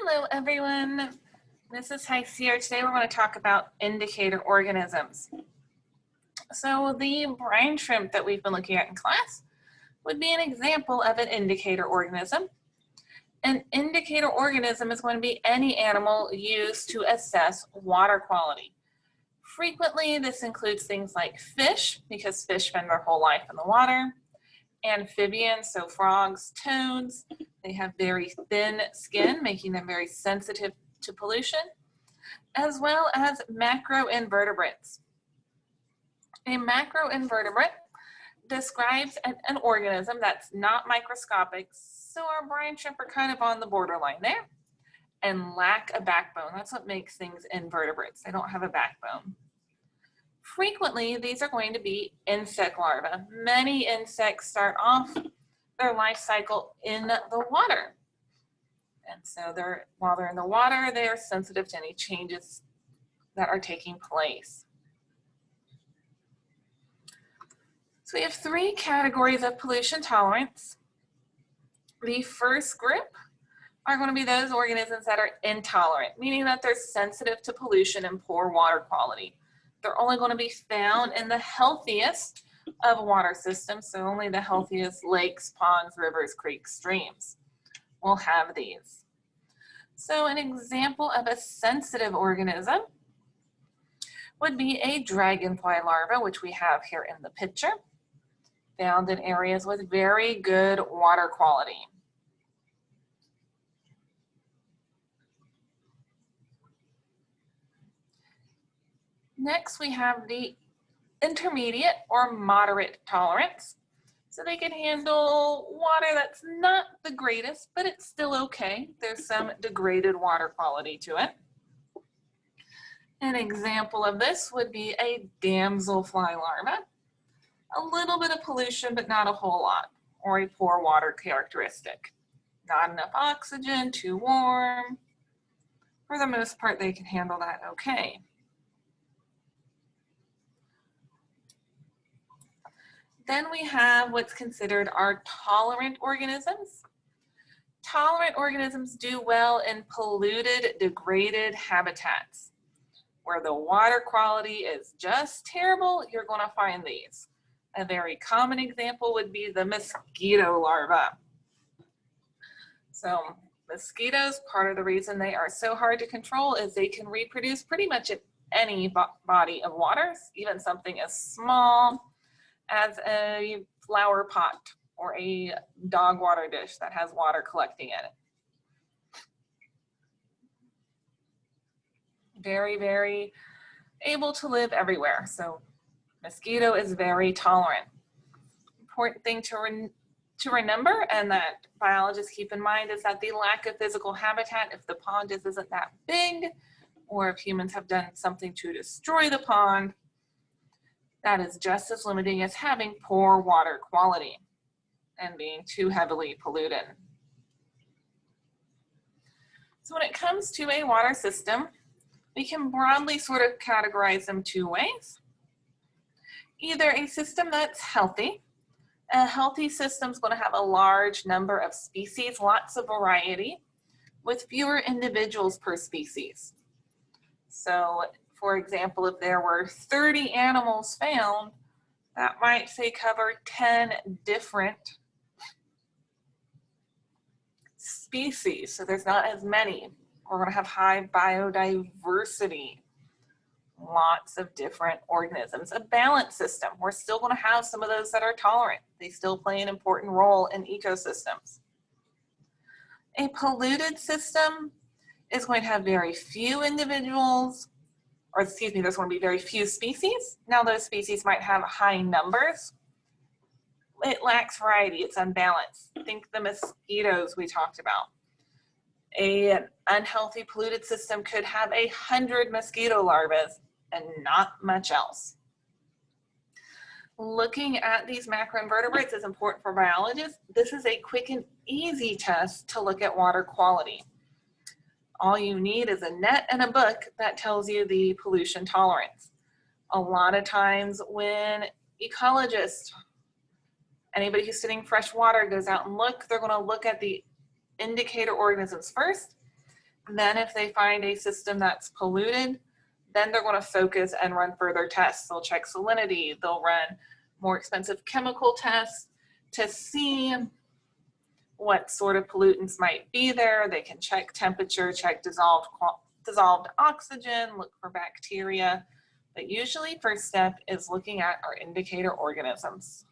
Hello everyone, this is Heise here. Today we're going to talk about indicator organisms. So the brine shrimp that we've been looking at in class would be an example of an indicator organism. An indicator organism is going to be any animal used to assess water quality. Frequently this includes things like fish, because fish spend their whole life in the water. Amphibians, so frogs, toads, they have very thin skin, making them very sensitive to pollution, as well as macroinvertebrates. A macroinvertebrate describes an organism that's not microscopic, so our brine shrimp are kind of on the borderline there, and lack a backbone. That's what makes things invertebrates. They don't have a backbone. Frequently, these are going to be insect larvae. Many insects start off their life cycle in the water. And so while they're in the water, they are sensitive to any changes that are taking place. So we have three categories of pollution tolerance. The first group are going to be those organisms that are intolerant, meaning that they're sensitive to pollution and poor water quality. They're only going to be found in the healthiest of water systems, so only the healthiest lakes, ponds, rivers, creeks, streams will have these. So an example of a sensitive organism would be a dragonfly larva, which we have here in the picture, found in areas with very good water quality. Next, we have the intermediate or moderate tolerance. So they can handle water that's not the greatest, but it's still okay. There's some degraded water quality to it. An example of this would be a damselfly larva. A little bit of pollution, but not a whole lot, or a poor water characteristic. Not enough oxygen, too warm. For the most part, they can handle that okay. Then we have what's considered our tolerant organisms. Tolerant organisms do well in polluted, degraded habitats. Where the water quality is just terrible, you're going to find these. A very common example would be the mosquito larva. So mosquitoes, part of the reason they are so hard to control is they can reproduce pretty much in any body of waters, even something as small as a flower pot or a dog water dish that has water collecting in it. Very, very able to live everywhere. So mosquito is very tolerant. Important thing to remember and that biologists keep in mind is that the lack of physical habitat, if the pond isn't that big, or if humans have done something to destroy the pond, that is just as limiting as having poor water quality and being too heavily polluted. So when it comes to a water system, we can broadly sort of categorize them two ways. Either a system that's healthy. A healthy system is going to have a large number of species, lots of variety, with fewer individuals per species. So for example, if there were 30 animals found, that might say cover 10 different species. So there's not as many. We're going to have high biodiversity, lots of different organisms. A balanced system, we're still going to have some of those that are tolerant. They still play an important role in ecosystems. A polluted system is going to have very few individuals, or excuse me, there's going to be very few species. Now those species might have high numbers. It lacks variety, it's unbalanced. Think the mosquitoes we talked about. An unhealthy polluted system could have 100 mosquito larvae and not much else. Looking at these macroinvertebrates is important for biologists. This is a quick and easy test to look at water quality. All you need is a net and a book that tells you the pollution tolerance. A lot of times when ecologists, anybody who's studying fresh water goes out and look, they're going to look at the indicator organisms first. Then if they find a system that's polluted, then they're going to focus and run further tests. They'll check salinity. They'll run more expensive chemical tests to see what sort of pollutants might be there. They can check temperature, check dissolved oxygen, look for bacteria. But usually first step is looking at our indicator organisms.